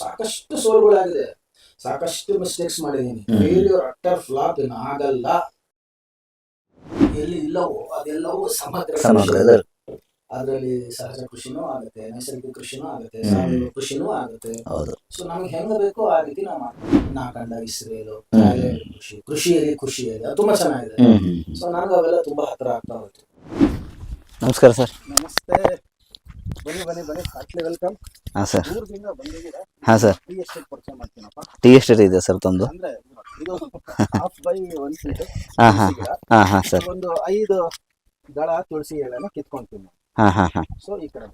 ಸಾಕಷ್ಟು ಸೋಲುಗಳಾಗಿದೆ, ಸಾಕಷ್ಟು ಮಿಸ್ಟೇಕ್ಸ್ ಮಾಡಿದೀನಿ. ಫೇಲ್ಯೂರ್ ಅಟ್ಟರ್ ಫ್ಲಾಪ್ ಆಗಲ್ಲ. ಎಲ್ಲಿ ಇಲ್ಲವೋ ಅದೆಲ್ಲವೂ ಸಮಗ್ರ. ಅದರಲ್ಲಿ ಸಹಜ ಕೃಷಿನೂ ಆಗುತ್ತೆ, ನೈಸರ್ಗಿಕ ಕೃಷಿನೂ ಆಗುತ್ತೆ, ಸಾವಯವ ಕೃಷಿನೂ ಆಗುತ್ತೆ. ಸೊ ನಮ್ಗೆ ಹೆಂಗ ಬೇಕೋ ಆ ರೀತಿ ನಾವು ಮಾಡ್ತೀವಿ. ನಾ ಕಂಡ ಇಸ್ರೇಲು, ಥಾಯ್ಲೆಂಡ್ ಕೃಷಿಯಲ್ಲಿ ಅದು ತುಂಬಾ ಚೆನ್ನಾಗಿದೆ. ಸೊ ನನಗೆ ಅವೆಲ್ಲ ತುಂಬಾ ಹತ್ರ ಆಗ್ತಾ ಹೋಯ್ತು. ನಮಸ್ಕಾರ ಸರ್. ನಮಸ್ತೆ. ಬನ್ನಿ ಬನ್ನಿ ಬನ್ನಿ, ಹಾರ್ಟ್ಲಿ ವೆಲ್ಕಮ್. ಹಾಂ ಸರ್. ದೂರದಿಂದ ಬಂದಿದ್ದೀರಾ? ಹಾಂ ಸರ್. ಟೀ ಎಸ್ಟೇಟ್ ಪರಿಚಯ ಮಾಡ್ತೀನಪ್ಪ. ಟೀ ಎಸ್ಟೇಟ್ ಇದೆ ಸರ್ ತಂದು. ಅಂದ್ರೆ ಇದು ಹಾಫ್ ಬೈ 1 ಫೀಟ್. ಹಾಂ ಹಾಂ ಹಾಂ ಸರ್. ಒಂದು 5 ದಳ ತುಳಸಿ ಎಲೆನ ಕಿತ್ಕೊಂತೀನಿ. ಹಾಂ ಹಾಂ ಹಾಂ. ಸೊ ಈ ಕಡೆ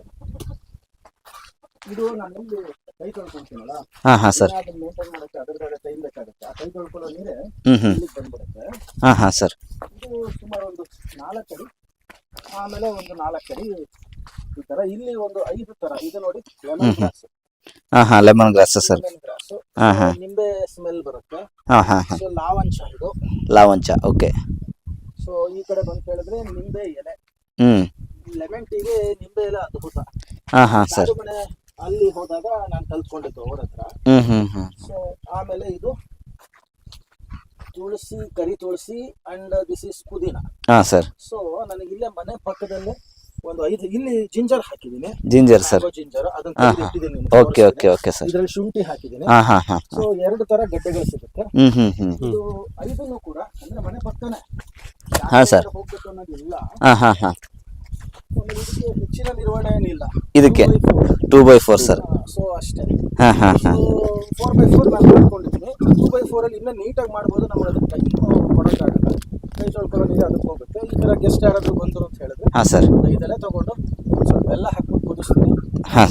ಇದು ನಾನು ಎಲ್ಲಿ ಕೈ ತೊಳ್ಕೊಂತೀನಲ್ಲ, ಹಾಂ ಹಾಂ ಸರ್. ಅದನ್ನ ಮೇಂಟೈನ್ ಮಾಡೋಕ್ಕೆ ಅದರದಾಗ ಟೈಮ್ ಬೇಕಾಗುತ್ತೆ. ಆ ಕೈ ತೊಳ್ಕೊಳ್ಳೋ ನೀರೇ ಇಲ್ಲಿಗೆ ಬಂದ್ಬಿಡುತ್ತೆ. ಹಾಂ ಹಾಂ ಸರ್. ಇದು ಸುಮಾರು ಒಂದು 4 ಅಡಿ, ಆಮೇಲೆ ಒಂದು 4 ಅಡಿ ಈ ತರ. ಇಲ್ಲಿ ಒಂದು 5 ತರ. ಇದು ನೋಡಿ ಲೆಮನ್ ಗ್ರಾಸ್. ಹಾಂ ಹಾಂ, ಲೆಮನ್ ಗ್ರಾಸ್ ಸರ್. ಹಾಂ ಹಾಂ. ನಿಂಬೆ ಸ್ಮೆಲ್ ಬರುತ್ತೆ. ಹಾಂ ಹಾಂ ಹಾಂ. ಸೊ ಲಾವಂಚ, ಇದು ಲಾವಂಚ. ಓಕೆ. ಸೊ ಈ ಕಡೆ ಬಂದು ಕೇಳಿದ್ರೆ ನಿಂಬೆ ಎಲೆ. ಲೆಮನ್ ಟೀಗೆ ನಿಂಬೆ ಎಲೆ ಅದ್ಭುತ. ಹಾಂ ಹಾಂ ಸರ್. ಮನೆ ಅಲ್ಲಿ ಹೋದಾಗ ನಾನು ಕಲ್ತ್ಕೊಂಡಿದ್ದು ಅವ್ರ ಹತ್ರ. ಸೊ ಆಮೇಲೆ ಇದು ತುಳಸಿ, ಕರಿ ತುಳಸಿ ಅಂಡ್ ದಿಸ್ ಇಸ್ ಪುದೀನ. ಹಾಂ ಸರ್. ಸೊ ನನಗೆ ಇಲ್ಲೇ ಮನೆ ಪಕ್ಕದಲ್ಲೇ ಒಂದು 5 ಇಲ್ಲಿ ಜಿಂಜರ್ ಹಾಕಿದ್ದೀನಿ. Ginger sir. ಜಿಂಜರ್ ಅದನ್ನ ಇಟ್ಟಿದ್ದೀನಿ. Okay okay okay sir. ಇದರಲ್ಲಿ ಶುಂಠಿ ಹಾಕಿದ್ದೀನಿ. ಹಾಂ ಹಾಂ ಹಾಂ. ಸೊ 2 ತರ ಗಡ್ಡೆಗಳು ಸಿಗುತ್ತೆ. ಇದು 5 ಕೂಡ ಅಂದ್ರೆ ಮನೆ ಪಕ್ಕನೆ. ಹಾಂ ಸರ್. ಹೋಗ್ಬೇಕು ಅನ್ನೋದಿಲ್ಲ. ಹಾಂ ಹಾಂ ಹಾಂ. ಇದಕ್ಕೆ ಹೆಚ್ಚಿನ ನಿರ್ವಹಣೆ ಏನಿಲ್ಲ. ಇದಕ್ಕೆ 2x4 ಸರ್. ಸೊ ಅಷ್ಟೇ. ಹಾಂ ಹಾಂ ಹಾಂ. 4x4 ನಾನು ಮಾಡ್ಕೊಂಡಿದ್ದೀನಿ. 2x4 ಅಲ್ಲಿ ಇನ್ನೂ ನೀಟಾಗಿ ಮಾಡ್ಬೋದು. ನಮ್ಗೆ ಅದಕ್ಕೆ ಟೈಮ್ ಕೊಡೋಕ್ಕಾಗಲ್ಲ. ಕೈ ತೊಳ್ಕೊಳ್ಳೋ ನೀರು ಅದಕ್ಕೆ ಹೋಗುತ್ತೆ. ಈ ಥರ ಗೆಸ್ಟ್ ಯಾರಾದರೂ ಬಂದರು ಅಂತ ಹೇಳಿದ್ರೆ ಹಾಂ ಸರ್, ಇದೆಲ್ಲ ತಗೊಂಡು ಸ್ವಲ್ಪ ಬೆಲ್ಲ ಹಾಕ್ಬಿಟ್ಟು ಕುದಿಸ್ತೀನಿ. ಹಾಂ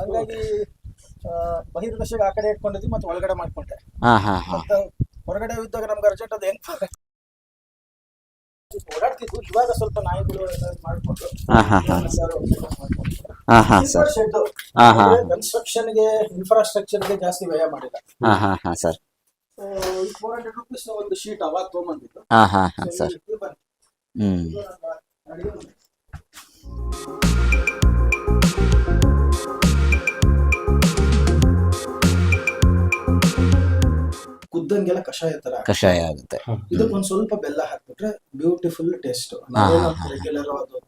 ಹಂಗಾಗಿ ಬಹಿರ್ದಶೆಗೆ ಆ ಕಡೆ ಇಟ್ಕೊಂಡಿದ್ವಿ, ಮತ್ತೆ ಒಳಗಡೆ ಮಾಡ್ಕೊಂಡೆ. ಹಾಂ ಹಾಂ ಹಾಂ. ಹೊರಗಡೆ ಇದ್ದಾಗ ನಮ್ಗೆ ಅರ್ಜೆಂಟ್ ಅದು ಹೆಂಗ್ ಓಡಾಡ್ತಿದ್ವು. ಇವಾಗ ಸ್ವಲ್ಪ ನಾಯಿಗಳು ಮಾಡ್ಕೊಂಡು ಕನ್ಸ್ಟ್ರಕ್ಷನ್ಗೆ, ಇನ್ಫ್ರಾಸ್ಟ್ರಕ್ಚರ್ಗೆ ಜಾಸ್ತಿ ವ್ಯಯ ಮಾಡಿಲ್ಲ. ಸರ್. 400 ರೂಪೀಸ್ ಒಂದು ಶೀಟ್ ಅವಾಗ ತೊಗೊಂಬಂದಿತ್ತು. ಸರ್. ಕುದ್ದಂಗೆಲ್ಲ ಕಷಾಯ ತರ ಕಷಾಯ ಆಗುತ್ತೆ. ಇದಕ್ಕೊಂದ್ ಸ್ವಲ್ಪ ಬೆಲ್ಲ ಹಾಕ್ಬಿಟ್ರೆ ಬ್ಯೂಟಿಫುಲ್ ಟೇಸ್ಟ್. ರೆಗ್ಯುಲರ್ ಅದು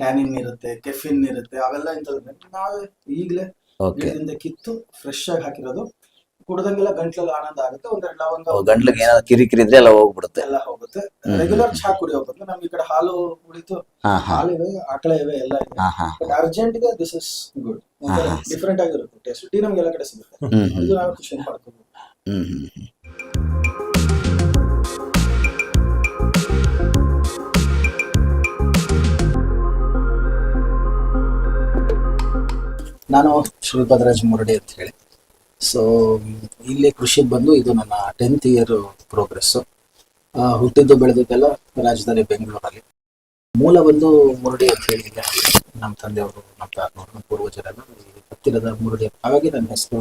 ಟ್ಯಾನಿನ್ ಇರುತ್ತೆ, ಕೆಫಿನ್ ಇರುತ್ತೆ, ಅವೆಲ್ಲ ಇಂಥದ್ದು ನಾವೇ ಈಗಲೇ ಗಿಡದಿಂದ ಕಿತ್ತು ಫ್ರೆಶ್ ಆಗಿ ಹಾಕಿರೋದು. ಕುಡ್ದಂಗೆಲ್ಲ ಗಂಟ್ಲಲ್ಲಿ ಆನಂದ ಆಗುತ್ತೆ. ಒಂದೆರಡು ಲವಂಗ, ಗಂಟ್ಲಿಗೆ ಏನಾದ್ರು ಕಿರಿಕಿರಿ ಇದ್ರೆ ಎಲ್ಲ ಹೋಗ್ಬಿಡುತ್ತೆ. ಎಲ್ಲ ಹೋಗುತ್ತೆ. ರೆಗ್ಯುಲರ್ ಚಹಾ ಕುಡಿಯೋ ಬದಲು ನಮ್ಗೆ ಈ ಕಡೆ ಹಾಲು ಉಳಿತು, ಹಾಲಿವೆ, ಆಕಳ ಇವೆ, ಎಲ್ಲ ಇದೆ. ಬಟ್ ಅರ್ಜೆಂಟ್ಗೆ ದಿಸ್ ಇಸ್ ಗುಡ್. ಡಿಫ್ರೆಂಟ್ ಆಗಿರುತ್ತೆ ಟೇಸ್ಟ್. ಟೀ ನಮ್ಗೆಲ್ಲ ಕಡೆ ಸಿಗುತ್ತೆ. ಇದು ನಾವು ಖುಷಿ ಮಾಡ್ಕೋಬಹುದು. ನಾನು ಶ್ರೀಪಾದರಾಜ್ ಮುರಡಿ ಅಂತ ಹೇಳಿ. ಸೊ ಇಲ್ಲಿ ಕೃಷಿಗೆ ಬಂದು ಇದು ನನ್ನ 10th ಇಯರ್ ಪ್ರೋಗ್ರೆಸ್. ಹುಟ್ಟಿದ್ದು ಬೆಳೆದಿದ್ದೆಲ್ಲ ರಾಜಧಾನಿ ಬೆಂಗಳೂರಲ್ಲಿ. ಮೂಲ ಬಂದು ಮುರಡಿ ಅಂತ ಹೇಳಿ. ನಮ್ಮ ತಂದೆಯವರು, ನಮ್ಮ ತಾತನವರು, ನಮ್ಮ ಪೂರ್ವಜರೆಲ್ಲ ಹತ್ತಿರದ ಮುರಡಿ. ಹಾಗಾಗಿ ನನ್ನ ಹೆಸರು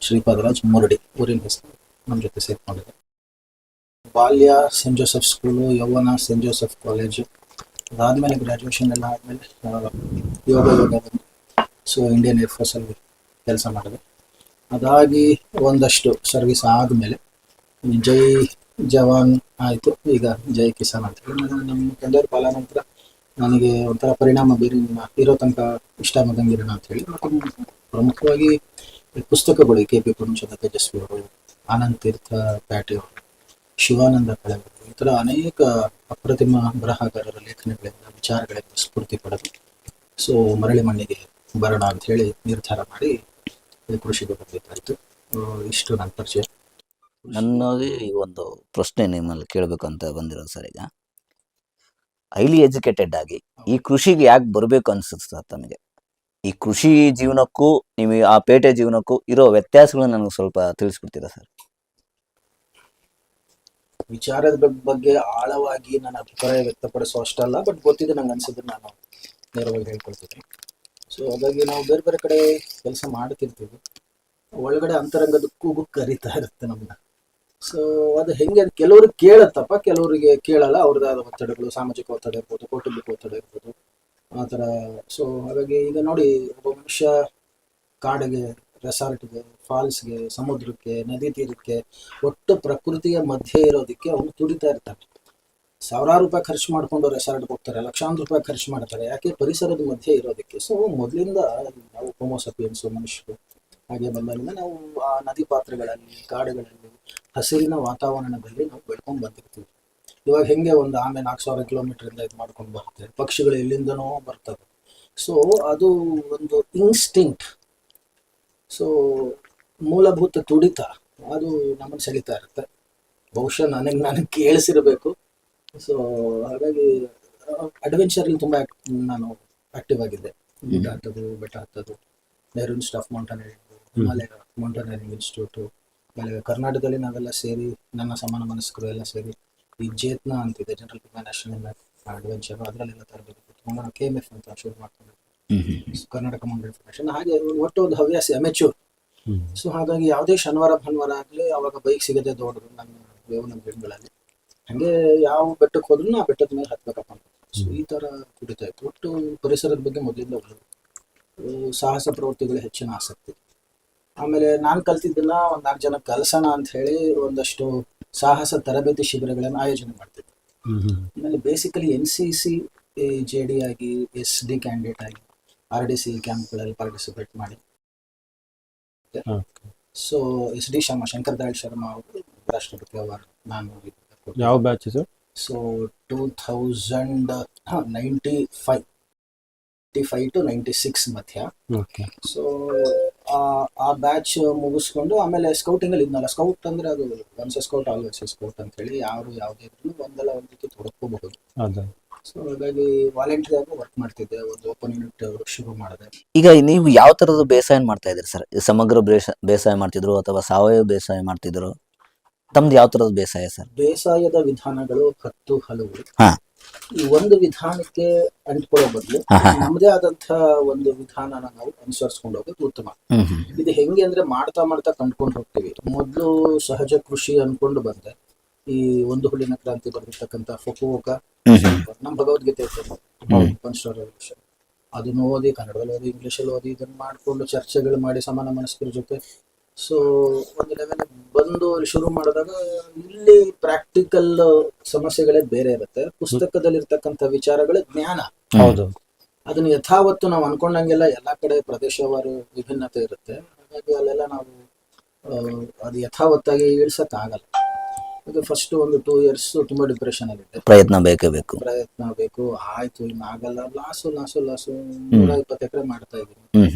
ಶ್ರೀಪಾದರಾಜ್ ಮುರಡಿ. ಊರಿನ ಹೆಸರು ನಮ್ಮ ಜೊತೆ ಸೇರ್ಕೊಂಡಿದೆ. ಬಾಲ್ಯ ಸೆಂಟ್ ಜೋಸೆಫ್ ಸ್ಕೂಲು, ಯೌವನ ಸೆಂಟ್ ಜೋಸೆಫ್ ಕಾಲೇಜು. ಅದಾದಮೇಲೆ ಗ್ರ್ಯಾಜುಯೇಷನ್ ಎಲ್ಲ ಆದಮೇಲೆ ಯೋಗ ಬಂದು ಸೊ ಇಂಡಿಯನ್ ಏರ್ಫೋರ್ಸಲ್ಲಿ ಕೆಲಸ ಮಾಡಿದೆ. ಅದಾಗಿ ಒಂದಷ್ಟು ಸರ್ವಿಸ್ ಆದಮೇಲೆ ಜೈ ಜವಾನ್ ಆಯಿತು. ಈಗ ಜೈ ಕಿಸಾನ್ ಅಂತ ಹೇಳಿ ನಮ್ಮ ತಂದೆಯವ್ರ ಕಾಲ ನಂತರ ನನಗೆ ಒಂಥರ ಪರಿಣಾಮ ಇರೋ ತನಕ ಇಷ್ಟ ಮದಂಗಿರೋಣ ಅಂತ ಹೇಳಿ. ಮತ್ತು ಪ್ರಮುಖವಾಗಿ ಪುಸ್ತಕಗಳು ಕೆ ಪಿ ಪುರುಷೋತ್ತಮ ತೇಜಸ್ವಿ ಅವರು, ಆನಂದ್ ತೀರ್ಥ ಪ್ಯಾಟಿಯವರು, ಶಿವಾನಂದ ಕಳೆವರು, ಈ ಥರ ಅನೇಕ ಅಪ್ರತಿಮ ಬರಹಗಾರರ ಲೇಖನಗಳಿಂದ, ವಿಚಾರಗಳಿಂದ ಸ್ಫೂರ್ತಿ ಪಡೆದು ಸೊ ಮರಳಿ ಮಣ್ಣಿಗೆ ಬರೋಣ ಅಂತ ಹೇಳಿ ನಿರ್ಧಾರ ಮಾಡಿ ಕೃಷಿಗೆ ಬರಬೇಕಾಯಿತು. ಇಷ್ಟು ನನ್ನ ಪರಿಚಯ. ನನ್ನದೇ ಒಂದು ಪ್ರಶ್ನೆ ನಿಮ್ಮಲ್ಲಿ ಕೇಳಬೇಕಂತ ಬಂದಿರೋದು ಸರ್. ಈಗ ಹೈಲಿ ಎಜುಕೇಟೆಡ್ ಆಗಿ ಈ ಕೃಷಿಗೆ ಯಾಕೆ ಬರಬೇಕು ಅನ್ಸುತ್ತೆ ತಮಗೆ? ಈ ಕೃಷಿ ಜೀವನಕ್ಕೂ ನಿಮಗೆ ಆ ಪೇಟೆ ಜೀವನಕ್ಕೂ ಇರೋ ವ್ಯತ್ಯಾಸಗಳನ್ನ ನನಗೆ ಸ್ವಲ್ಪ ತಿಳಿಸ್ಕೊಡ್ತೀರಾ ಸರ್? ವಿಚಾರದ ಬಗ್ಗೆ ಆಳವಾಗಿ ನನ್ನ ಅಭಿಪ್ರಾಯ ವ್ಯಕ್ತಪಡಿಸೋ ಅಷ್ಟಲ್ಲ, ಬಟ್ ಗೊತ್ತಿದೆ ನಂಗೆ ಅನ್ಸಿದ್ರೆ ನಾನು ನೇರವಾಗಿ ಹೇಳ್ಕೊಳ್ತೀನಿ. ಸೊ ಹಾಗಾಗಿ ನಾವು ಬೇರೆ ಬೇರೆ ಕಡೆ ಕೆಲಸ ಮಾಡ್ತಿರ್ತೀವಿ. ಒಳಗಡೆ ಅಂತರಂಗದ ಕೂಗು ಕರೀತಾ ಇರುತ್ತೆ ನಮ್ಮನ್ನ. ಸೊ ಅದು ಹೆಂಗೆ ಅದು ಕೆಲವ್ರಿಗೆ ಕೇಳತ್ತಪ್ಪ, ಕೆಲವರಿಗೆ ಕೇಳಲ್ಲ. ಅವ್ರದ್ದಾದ ಒತ್ತಡಗಳು, ಸಾಮಾಜಿಕ ಒತ್ತಡ ಇರ್ಬೋದು, ಕೌಟುಂಬಿಕ ಒತ್ತಡ ಇರ್ಬೋದು, ಆ ಥರ. ಸೊ ಹಾಗಾಗಿ ಈಗ ನೋಡಿ, ಒಬ್ಬ ಮನುಷ್ಯ ಕಾಡಿಗೆ, ರೆಸಾರ್ಟ್ಗೆ, ಫಾಲ್ಸ್ಗೆ, ಸಮುದ್ರಕ್ಕೆ, ನದಿ ತೀರಕ್ಕೆ, ಒಟ್ಟು ಪ್ರಕೃತಿಯ ಮಧ್ಯೆ ಇರೋದಕ್ಕೆ ಅವನು ತುಡಿತಾ ಇರ್ತಾನೆ. ಸಾವಿರಾರು ರೂಪಾಯಿ ಖರ್ಚು ಮಾಡ್ಕೊಂಡು ರೆಸಾರ್ಟ್ಗೆ ಹೋಗ್ತಾರೆ, ಲಕ್ಷಾಂತರ ರೂಪಾಯಿ ಖರ್ಚು ಮಾಡ್ತಾರೆ. ಯಾಕೆ? ಪರಿಸರದ ಮಧ್ಯೆ ಇರೋದಕ್ಕೆ. ಸೊ ಮೊದಲಿಂದ ನಾವು ಹೋಮೋಸಪಿಯನ್ಸು ಮನುಷ್ಯರು ಹಾಗೆ ಬಂದಾಗಿಂದ ನಾವು ಆ ನದಿ ಪಾತ್ರಗಳಲ್ಲಿ, ಕಾಡುಗಳಲ್ಲಿ, ಹಸಿರಿನ ವಾತಾವರಣದಲ್ಲಿ ನಾವು ಬೆಳ್ಕೊಂಡು ಬಂದಿರ್ತೀವಿ. ಇವಾಗ ಹೆಂಗೆ ಒಂದು ಆಮೆ 4000 ಕಿಲೋಮೀಟರಿಂದ ಇದು ಮಾಡ್ಕೊಂಡು ಬರುತ್ತೆ, ಪಕ್ಷಿಗಳು ಎಲ್ಲಿಂದನೋ ಬರ್ತವೆ. ಸೊ ಅದು ಒಂದು ಇನ್ಸ್ಟಿಂಕ್ಟ್, ಸೊ ಮೂಲಭೂತ ತುಡಿತ, ಅದು ನಮ್ಮನ್ನು ಸೆಳೀತಾ ಇರುತ್ತೆ. ಬಹುಶಃ ನನಗೆ ಕೇಳಿಸಿರಬೇಕು. ಸೊ ಹಾಗಾಗಿ ಅಡ್ವೆಂಚರಲ್ಲಿ ತುಂಬ ನಾನು ಆಕ್ಟಿವ್ ಆಗಿದ್ದೆ. ಗುಡ್ಡ ಹತ್ತೋದು, ಬೆಟ್ಟ ಹತ್ತೋದು, Nehru institute of mountaineering, Himalaya mountaineering institute, ಆಮೇಲೆ ಕರ್ನಾಟಕದಲ್ಲಿ ನಾವೆಲ್ಲ ಸೇರಿ, ನನ್ನ ಸಮಾನ ಮನಸ್ಕರು ಎಲ್ಲ ಸೇರಿ ಈ ಜೇತ್ನ ಅಂತಿದೆ, ಜನರಲ್ ನ್ಯಾಷನಲ್ ಅಡ್ವೆಂಚರ್, ಅದರಲ್ಲೆಲ್ಲ ತರಬೇತಿ ಕೊಟ್ಟು ನಾವು KMF ಅಂತ ಶುರು ಮಾಡ್ಕೊಂಡಿದ್ವಿ, ಕರ್ನಾಟಕ ಮೌಂಟೇನ್ ಫೆಡರೇಷನ್. ಹಾಗೆ ಒಟ್ಟು ಒಂದು ಹವ್ಯಾಸಿ, ಅಮೆಚೂರ್. ಸೊ ಹಾಗಾಗಿ ಯಾವುದೇ ಶನಿವಾರ ಭಾನುವಾರ ಆಗಲಿ ಅವಾಗ ಬೈಕ್ ಸಿಗದೆ ದೊಡ್ಡದು ನಮ್ಮ ಗಿಡಗಳಲ್ಲಿ. ಹಾಗೆ ಯಾವ ಬೆಟ್ಟಕ್ಕೆ ಹೋದ್ರೂ ಆ ಬೆಟ್ಟದ ಮೇಲೆ ಹತ್ಬೇಕಪ್ಪ ಅಂತ. ಸೊ ಈ ಥರ ಕುಡಿತಾ ಇತ್ತು. ಒಟ್ಟು ಪರಿಸರದ ಬಗ್ಗೆ ಮೊದಲಿಂದ ಸಾಹಸ ಪ್ರವೃತ್ತಿಗಳು ಹೆಚ್ಚಿನ ಆಸಕ್ತಿ. ಆಮೇಲೆ ನಾನು ಕಲ್ತಿದ್ದನ್ನ ಒಂದು 4 ಜನ ಕಲ್ಸೋಣ ಅಂತ ಹೇಳಿ ಒಂದಷ್ಟು ಸಾಹಸ ತರಬೇತಿ ಶಿಬಿರಗಳನ್ನು ಆಯೋಜನೆ ಮಾಡ್ತಿದ್ದೆ. ಆಮೇಲೆ ಬೇಸಿಕಲಿ NCC JD ಆಗಿ, SD ಕ್ಯಾಂಡಿಡೇಟ್ ಆಗಿ RDC ಕ್ಯಾಂಪ್ಗಳಲ್ಲಿ ಪಾರ್ಟಿಸಿಪೇಟ್ ಮಾಡಿ. ಸೊ SD ಶಂಕರ್ ದಯಾಳ್ ಶರ್ಮಾ ಅವರು ರಾಷ್ಟ್ರಪತಿ ಅವಾರ್ಡ್ ನಾನು. ಯಾವ ಬ್ಯಾಚ್ ಸರ್? ಸೊ 2095 to 96 ಮಧ್ಯ. ಸೊ ಆ ಬ್ಯಾಚ್ ಮುಗಿಸ್ಕೊಂಡು ಆಮೇಲೆ ಸ್ಕೌಟಿಂಗ್ ಅಲ್ಲಿ ಇದ್ನಲ್ಲ. ಸ್ಕೌಟ್ ಅಂದ್ರೆ ಅದು ಒನ್ಸ್ ಸ್ಕೌಟ್ ಆಲ್ವೇಸ್ ಸ್ಕೌಟ್ ಅಂತ ಹೇಳಿ, ಯಾರು ಯಾವುದೇ ಇದ್ರು ಒಂದಲ್ಲ ಒಂದು ರೀತಿ ತೊಡಕೋಬಹುದು. ಸೊ ಹಾಗಾಗಿ ವಾಲಂಟರಿ ಆಗಿ ವರ್ಕ್ ಮಾಡ್ತಿದ್ದೆ. ಒಂದು ಓಪನ್ ಯೂನಿಟ್ ಶುರು ಮಾಡಿದೆ. ಈಗ ನೀವು ಯಾವ ತರದ ಬೇಸಾಯ ಮಾಡ್ತಾ ಇದ್ರಿ ಸರ್? ಸಮಗ್ರ ಬೇಸಾಯ ಮಾಡ್ತಿದ್ರು ಅಥವಾ ಸಾವಯವ ಬೇಸಾಯ ಮಾಡ್ತಿದ್ರು? ತಮ್ದು ಯಾವ ತರದ ಬೇಸಾಯ ಸರ್? ಬೇಸಾಯದ ವಿಧಾನಗಳು 10 ಹಲವು. ಹಾ. ಈ ಒಂದು ವಿಧಾನಕ್ಕೆ ಅಂಟ್ಕೊಳ್ಳೋ ಬದಲು ನಮ್ಮದೇ ಆದಂತ ಒಂದು ವಿಧಾನನ ನಾವು ಅನುಸರಿಸ್ಕೊಂಡು ಹೋಗೋದು ಉತ್ತಮ. ಇದು ಹೆಂಗೆ ಅಂದ್ರೆ ಮಾಡ್ತಾ ಮಾಡ್ತಾ ಕಂಡ್ಕೊಂಡು ಹೋಗ್ತೀವಿ. ಮೊದಲು ಸಹಜ ಕೃಷಿ ಅನ್ಕೊಂಡು ಬಂದೆ. ಈ ಒಂದು ಹುಲ್ಲಿನ ಕ್ರಾಂತಿ ಬರೆದಿರ್ತಕ್ಕಂಥ ಫುಕುವೋಕ, ನಮ್ಮ ಭಗವದ್ಗೀತೆ ರೆವಲ್ಯೂಷನ್, ಅದನ್ನ ಓದಿ, ಕನ್ನಡದಲ್ಲಿ ಓದಿ, ಇಂಗ್ಲಿಷಲ್ಲಿ ಓದಿ, ಇದನ್ನ ಮಾಡ್ಕೊಂಡು ಚರ್ಚೆಗಳು ಮಾಡಿ ಸಮಾನ ಮನಸ್ಕರ ಜೊತೆ. ಸೊ ಒಂದು ಲೆವೆಲ್ ಬಂದು ಶುರು ಮಾಡಿದಾಗ ಇಲ್ಲಿ ಪ್ರಾಕ್ಟಿಕಲ್ ಸಮಸ್ಯೆಗಳೇ ಬೇರೆ ಇರುತ್ತೆ. ಪುಸ್ತಕದಲ್ಲಿರ್ತಕ್ಕಂಥ ವಿಚಾರಗಳೇ ಜ್ಞಾನ. ಹೌದು. ಅದನ್ನ ಯಥಾವತ್ತು ನಾವು ಅನ್ಕೊಂಡಂಗೆಲ್ಲ ಎಲ್ಲಾ ಕಡೆ ಪ್ರದೇಶವಾರು ವಿಭಿನ್ನತೆ ಇರುತ್ತೆ. ಹಾಗಾಗಿ ಅಲ್ಲೆಲ್ಲ ನಾವು ಅದು ಯಥಾವತ್ತಾಗಿ ಇಳಿಸಕ್ ಆಗಲ್ಲ. ಈಗ ಫಸ್ಟ್ ಒಂದು 2 years ತುಂಬಾ ಡಿಪ್ರೆಷನ್ ಆಗಿದೆ. ಪ್ರಯತ್ನ ಬೇಕೇ ಬೇಕು. ಪ್ರಯತ್ನ ಬೇಕು. ಆಯ್ತು, ಇನ್ನು ಆಗಲ್ಲ, ಲಾಸು 120 ಎಕರೆ ಮಾಡ್ತಾ ಇದ್ದೀನಿ.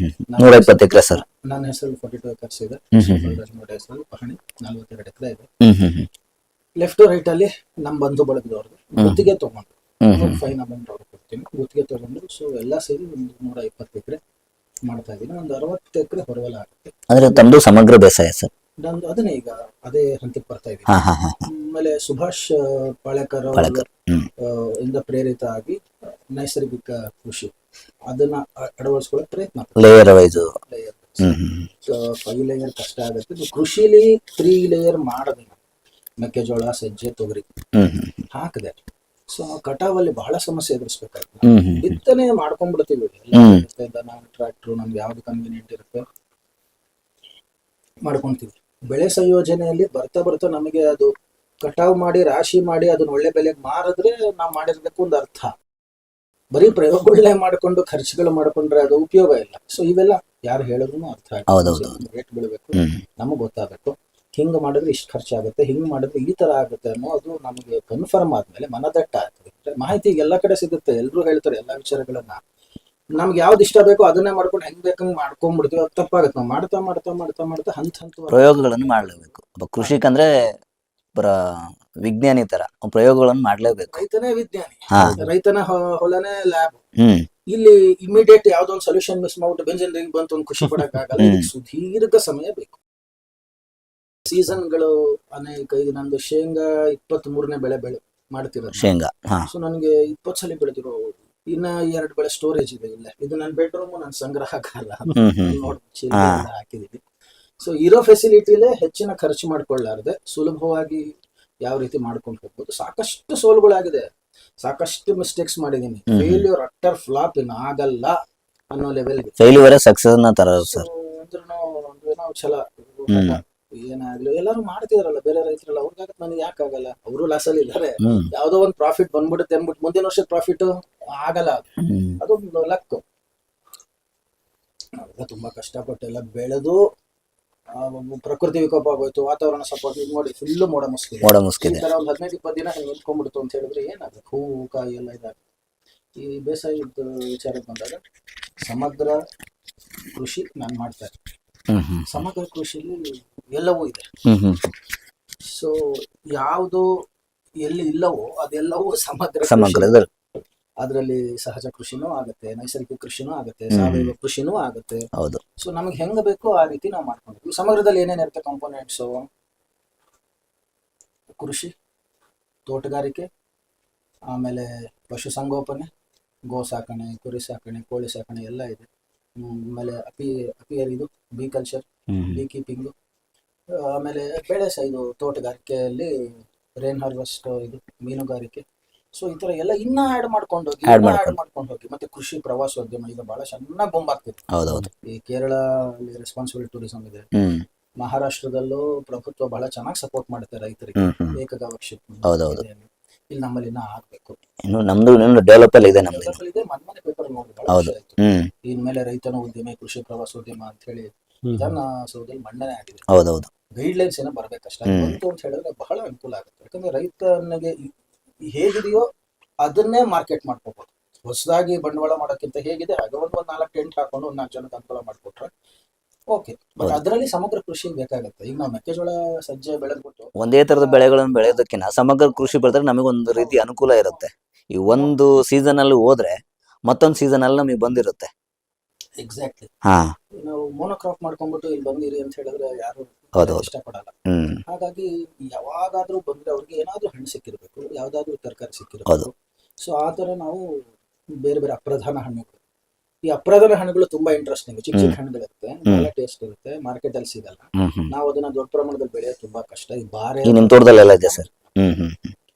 120 ಎಕರೆ ಸರ್? ನನ್ನ ಹೆಸರಲ್ಲಿ 42 acres ಇದೆ. ಹೆಸರಲ್ಲಿ ಪಹಣಿ 42 ಎಕರೆ ಇದೆ. ಲೆಫ್ಟ್ ರೈಟ್ ಅಲ್ಲಿ ನಮ್ಮ ಬಂಧು ಬಳಗದವ್ರದ್ದು ಗುತ್ತಿಗೆ ತಗೊಂಡು ಫೈನ್ ಅಮೌಂಟ್ ಅವ್ರಿಗೆ ಕೊಡ್ತೀನಿ, ಗುತ್ತಿಗೆ ತಗೊಂಡು. ಸೊ ಎಲ್ಲ ಸೇರಿ ಒಂದು 120 ಎಕರೆ ಮಾಡ್ತಾ ಇದ್ದೀನಿ. ಒಂದು 60 ಎಕರೆ ಹೊರವಲ ಆಗುತ್ತೆ. ಅಂದ್ರೆ ತಮ್ದು ಸಮಗ್ರ ಬೇಸಾಯ ಸರ್? ನಂದು ಅದನ್ನೇ ಈಗ ಅದೇ ಹಂತಕ್ಕೆ ಬರ್ತಾ ಇದ್ದೀನಿ. ಆಮೇಲೆ ಸುಭಾಷ್ ಪಾಳೇಕರ್ ಇಂದ ಪ್ರೇರಿತ ಆಗಿ ನೈಸರ್ಗಿಕ ಕೃಷಿ ಅದನ್ನ ಅಳವಡಿಸ್ಕೊಳ್ಳೋ ಪ್ರಯತ್ನ. ಲೇಯರ್ ವೈಸ್ 5 ಲೇಯರ್ ಕಷ್ಟ ಆಗುತ್ತೆ. ಕೃಷಿಲಿ 3 ಲೇಯರ್ ಮಾಡಿದೆ. ಮೆಕ್ಕೆಜೋಳ, ಸಜ್ಜೆ, ತೊಗರಿ ಹಾಕಿದೆ. ಸೊ ಕಟಾವಲ್ಲಿ ಬಹಳ ಸಮಸ್ಯೆ ಎದುರಿಸ್ಬೇಕಾಗುತ್ತೆ. ಬಿತ್ತನೆ ಮಾಡ್ಕೊಂಡ್ಬಿಡ್ತೀವಿ, ಟ್ರ್ಯಾಕ್ಟ್ರು ನಮ್ಗೆ ಯಾವ್ದು ಕನ್ವೀನಿಯಂಟ್ ಇರುತ್ತೆ ಮಾಡ್ಕೊಂತೀವಿ. ಬೆಳೆ ಸಂಯೋಜನೆಯಲ್ಲಿ ಬರ್ತಾ ಬರ್ತಾ ನಮಗೆ ಅದು ಕಟಾವ್ ಮಾಡಿ ರಾಶಿ ಮಾಡಿ ಅದನ್ನ ಒಳ್ಳೆ ಬೆಲೆಗೆ ಮಾರಿದ್ರೆ ನಾವು ಮಾಡಿರ್ಬೇಕು ಒಂದು ಅರ್ಥ. ಬರೀ ಪ್ರಯೋಗಗಳನ್ನೇ ಮಾಡ್ಕೊಂಡು ಖರ್ಚುಗಳು ಮಾಡ್ಕೊಂಡ್ರೆ ಅದು ಉಪಯೋಗ ಇಲ್ಲ. ಸೊ ಇವೆಲ್ಲ ಯಾರು ಹೇಳಿದ್ರು ಅರ್ಥ ಆಗುತ್ತೆ. ರೇಟ್ ಬೀಳ್ಬೇಕು, ನಮಗ್ ಗೊತ್ತಾಗಬೇಕು. ಹಿಂಗ್ ಮಾಡಿದ್ರೆ ಇಷ್ಟು ಖರ್ಚಾಗುತ್ತೆ, ಹಿಂಗ್ ಮಾಡಿದ್ರೆ ಈ ತರ ಆಗುತ್ತೆ ಅನ್ನೋದು ನಮಗೆ ಕನ್ಫರ್ಮ್ ಆದ್ಮೇಲೆ ಮನದಟ್ಟ ಆಗ್ತದೆ. ಮಾಹಿತಿ ಎಲ್ಲಾ ಕಡೆ ಸಿಗುತ್ತೆ, ಎಲ್ರು ಹೇಳ್ತಾರೆ ಎಲ್ಲಾ ವಿಚಾರಗಳನ್ನ. ನಮ್ಗೆ ಯಾವ್ದು ಇಷ್ಟ ಬೇಕೋ ಅದನ್ನೇ ಮಾಡ್ಕೊಂಡು ಹೆಂಗ್ ಬೇಕಂಗ್ ಮಾಡ್ಕೊಂಡ್ಬಿಡ್ತೀವಿ. ಅದು ತಪ್ಪಾಗುತ್ತೆ. ನಾವು ಮಾಡ್ತಾ ಮಾಡ್ತಾ ಮಾಡ್ತಾ ಮಾಡ್ತಾ ಹಂತ ಪ್ರಯೋಗಗಳನ್ನು ಮಾಡ್ಲೇಬೇಕು. ಒಬ್ಬ ಕೃಷಿಕ ಅಂದ್ರೆ ವಿಜ್ಞಾನಿ ತರ ಪ್ರಯೋಗಗಳನ್ನು ಮಾಡ್ಲೇಬೇಕು. ರೈತನೇ ವಿಜ್ಞಾನಿ, ರೈತನ ಹೊಲನೇ ಲ್ಯಾಬ್. ಇಲ್ಲಿ ಇಮಿಡಿಯೇಟ್ ಯಾವ್ದೋ ಒಂದು ಸೊಲ್ಯೂಷನ್ ಮಿಸ್ ಮಾಡ್ಬಿಟ್ಟು ಬೆಂಜಿನ್ ರಿಂಗ್ ಬಂತು ಒಂದು ಖುಷಿ ಪಡಕ್ ಆಗಲ್ಲ. ಸುದೀರ್ಘ ಸಮಯ ಬೇಕು. ಸೀಸನ್ಗಳು ಅನೇಕ. ಈಗ ನಂದು ಶೇಂಗಾ 23ನೇ ಬೆಳೆ ಮಾಡ್ತಿರೋದು ಶೇಂಗಾ. ಸೊ ನನಗೆ 20 ಸಲ ಬೆಳೆದಿರೋ ಇನ್ನ 2 ಬೆಳೆ ಸ್ಟೋರೇಜ್ ಇದೆ. ಇಲ್ಲ ಇದು ನನ್ನ ಬೆಡ್ರೂಮ್, ನನ್ನ ಸಂಗ್ರಹಕಾಲ. ಹಾಕಿದೀವಿ. ಸೊ ಇರೋ ಫೆಸಿಲಿಟಿಲೇ ಹೆಚ್ಚಿನ ಖರ್ಚು ಮಾಡ್ಕೊಳ್ಳಾರ್ದೆ ಸುಲಭವಾಗಿ ಯಾವ ರೀತಿ ಮಾಡ್ಕೊಂಡು ಹೋಗ್ಬೋದು. ಸಾಕಷ್ಟು ಸೋಲುಗಳಾಗಿದೆ, ಸಾಕಷ್ಟು ಮಿಸ್ಟೇಕ್ಸ್ ಮಾಡಿದೀನಿ. ಫೇಲ್ಯೂರ್ ಅಟ್ಟರ್ ಫ್ಲಾಪ್ ಇನ್ ಆಗಲ್ಲ ಅನ್ನೋ ಲೆವೆಲ್ಗೆ ಫೇಲ್ಯೂರ್ ಸಕ್ಸಸ್ ನ ತರ ಸರ್. ಏನೋ ಛಲ ಏನಾಗ್ಲಿ ಎಲ್ಲರೂ ಮಾಡ್ತಿದಾರಲ್ಲ ಬೇರೆ ರೈತರೆಲ್ಲ, ಅವ್ರಿಗಾಗತ್ತೆ ನನಗೆ ಯಾಕಾಗಲ್ಲ? ಅವರು ಲಾಸಲ್ಲಿ ಇದ್ದಾರೆ. ಯಾವ್ದೋ ಒಂದು ಪ್ರಾಫಿಟ್ ಬಂದ್ಬಿಡುತ್ತೆ ಅಂದ್ಬಿಟ್ಟು ಮುಂದಿನ ವರ್ಷದ ಪ್ರಾಫಿಟ್ ಆಗಲ್ಲ, ಅದೊಂದು ಲಕ್. ನಾವೆಲ್ಲ ತುಂಬಾ ಕಷ್ಟಪಟ್ಟು ಎಲ್ಲ ಬೆಳೆದು ಪ್ರಕೃತಿ ವಿಕೋಪ ಆಗೋಯ್ತು, ವಾತಾವರಣ ಸಪೋರ್ಟ್ ನೋಡಿ ಫುಲ್ ಮೋಡ ಮುಸ್ಕಿದೆ. ಈ ತರ ಒಂದು 15-20 ದಿನ ನಿಂತ್ಕೊಂಡ್ಬಿಡ್ತು ಅಂತ ಹೇಳಿದ್ರೆ ಏನಾಗುತ್ತೆ? ಹೂವು ಕಾಯಿ ಎಲ್ಲ ಇದಾಗುತ್ತೆ. ಈ ಬೇಸಾಯದ ವಿಚಾರಕ್ಕೆ ಬಂದಾಗ ಸಮಗ್ರ ಕೃಷಿ ನಾನು ಮಾಡ್ತಾ ಇದ್ದೀನಿ. ಸಮಗ್ರ ಕೃಷಿಲಿ ಎಲ್ಲವೂ ಇದೆ. ಸೊ ಯಾವುದು ಎಲ್ಲಿ ಇಲ್ಲವೋ ಅದೆಲ್ಲವೂ ಸಮಗ್ರ. ಅದರಲ್ಲಿ ಸಹಜ ಕೃಷಿನೂ ಆಗುತ್ತೆ, ನೈಸರ್ಗಿಕ ಕೃಷಿನೂ ಆಗುತ್ತೆ, ಸಾವಯವ ಕೃಷಿನೂ ಆಗುತ್ತೆ. ಹೌದು. ಸೊ ನಮ್ಗೆ ಹೆಂಗ ಬೇಕೋ ಆ ರೀತಿ ನಾವು ಮಾಡ್ಕೊಂಡಿದ್ವಿ. ಸಮಗ್ರದಲ್ಲಿ ಏನೇನಿರುತ್ತೆ ಕಾಂಪೋನೆಂಟ್ಸ್? ಕೃಷಿ, ತೋಟಗಾರಿಕೆ, ಆಮೇಲೆ ಪಶುಸಂಗೋಪನೆ, ಗೋ ಸಾಕಣೆ, ಕುರಿ ಸಾಕಣೆ, ಕೋಳಿ ಸಾಕಣೆ ಎಲ್ಲ ಇದೆ. ಆಮೇಲೆ ಅಪಿಯರ್ ಇದು ಬೀ ಕಲ್ಚರ್, ಬೀ ಕೀಪಿಂಗ್. ಆಮೇಲೆ ಬೆಳೆ ಇದು ತೋಟಗಾರಿಕೆಯಲ್ಲಿ ರೇನ್ ಹಾರ್ವೆಸ್ಟ್, ಇದು ಮೀನುಗಾರಿಕೆ. ಸೊ ಈ ತರ ಎಲ್ಲ ಇನ್ನ ಆಡ್ ಮಾಡ್ಕೊಂಡು ಹೋಗಿ ಮತ್ತೆ ಕೃಷಿ ಪ್ರವಾಸೋದ್ಯಮ ಈಗ ಬಹಳ ಚೆನ್ನಾಗಿ ಬೊಂಬಾಗ್ತಿದೆ. ಈ ಕೇರಳ ರೆಸ್ಪಾನ್ಸಿಬಲ್ ಟೂರಿಸಂ ಇದೆ, ಮಹಾರಾಷ್ಟ್ರದಲ್ಲೂ ಪ್ರಭುತ್ವ ಬಹಳ ಚೆನ್ನಾಗಿ ಸಪೋರ್ಟ್ ಮಾಡುತ್ತೆ ರೈತರಿಗೆ, ಏಕಗವಾಕ್ಷಿಪ್. ಇಲ್ಲಿ ನಮ್ಮಲ್ಲಿ ಇನ್ನ ಆಗ್ಬೇಕು. ನಮ್ದು ಡೆವಲಪ್ ಅಲ್ಲಿ ಇದೆ, ಮನೆ ಪೇಪರ್ ನೋಡಿ ಬಹಳ ಖುಷಿ ಆಯ್ತು. ಇನ್ಮೇಲೆ ರೈತನ ಉದ್ಯಮ, ಕೃಷಿ ಪ್ರವಾಸೋದ್ಯಮ ಅಂತ ಹೇಳಿ ವಿಧಾನಸೌಧದಲ್ಲಿ ಮಂಡನೆ ಆಗಿದೆ. ಗೈಡ್ ಲೈನ್ಸ್ ಏನೋ ಬರ್ಬೇಕಷ್ಟ ಬಂತು ಅಂತ ಹೇಳಿದ್ರೆ ಬಹಳ ಅನುಕೂಲ ಆಗುತ್ತೆ. ಯಾಕಂದ್ರೆ ರೈತನಿಗೆ ಹೇಗಿದೆಯೋ ಅದನ್ನೇ ಮಾರ್ಕೆಟ್ ಮಾಡ್ಕೋಬಹುದು. ಹೊಸದಾಗಿ ಬಂಡವಾಳ ಮಾಡೋಕ್ಕಿಂತ ಹೇಗಿದೆ ಹಾಗೆ ಒಂದು 4 ಟೆಂಟ್ ಹಾಕೊಂಡು 4 ಜನಕ್ಕೆ ಅನುಕೂಲ ಮಾಡ್ಕೊಟ್ರೆ ಓಕೆ. ಬಟ್ ಅದರಲ್ಲಿ ಸಮಗ್ರ ಕೃಷಿ ಬೇಕಾಗುತ್ತೆ. ಈಗ ನಾವು ಮೆಕ್ಕೆಜೋಳ, ಸಜ್ಜೆ ಬೆಳೆದ್ಬಿಟ್ಟು ಒಂದೇ ತರದ ಬೆಳೆಗಳನ್ನು ಬೆಳೆಯೋದಕ್ಕಿಂತ ಸಮಗ್ರ ಕೃಷಿ ಬೆಳೆದ್ರೆ ನಮಗೆ ಒಂದು ರೀತಿ ಅನುಕೂಲ ಇರುತ್ತೆ. ಈ ಒಂದು ಸೀಸನ್ ಅಲ್ಲಿ ಹೋದ್ರೆ ಮತ್ತೊಂದು ಸೀಸನ್ ಅಲ್ಲಿ ನಮಗೆ ಬಂದಿರುತ್ತೆ. ಎಕ್ಸಾಕ್ಟ್ಲಿ. ನಾವು ಮೋನೋಕ್ರಾಪ್ ಮಾಡ್ಕೊಂಡ್ಬಿಟ್ಟು ಇಲ್ಲಿ ಬಂದಿರಿ ಅಂತ ಹೇಳಿದ್ರೆ ಯಾರು ಇಷ್ಟಪಡಲ್ಲ. ಹಾಗಾಗಿ ಯಾವಾಗಾದ್ರೂ ಬಂದ್ರೆ ಅವ್ರಿಗೆ ಏನಾದ್ರೂ ಹಣ್ಣು ಸಿಕ್ಕಿರ್ಬೇಕು, ಯಾವ್ದಾದ್ರು ತರಕಾರಿ ಸಿಕ್ಕಿರ್ಬೇಕು. ಸೊ ಆ ತರ ನಾವು ಬೇರೆ ಬೇರೆ ಅಪ್ರಧಾನ ಹಣ್ಣುಗಳು, ಈ ಅಪ್ರಧಾನ ಹಣ್ಣುಗಳು ತುಂಬಾ ಇಂಟ್ರೆಸ್ಟಿಂಗ್. ಚಿಕ್ಕ ಚಿಕ್ಕ ಹಣ್ಣುಗಳಿರುತ್ತೆ, ಒಳ್ಳೆ ಟೇಸ್ಟ್ ಇರುತ್ತೆ, ಮಾರ್ಕೆಟ್ ಅಲ್ಲಿ ಸಿಗಲ್ಲ. ನಾವು ಅದನ್ನ ದೊಡ್ಡ ಪ್ರಮಾಣದಲ್ಲಿ ಬೆಳೆಯೋದು ತುಂಬಾ ಕಷ್ಟ. ಈ ಬಾರೆ ನಿಮ್ ತೋಟದಲ್ಲೆಲ್ಲ ಇದೆ ಸರ್.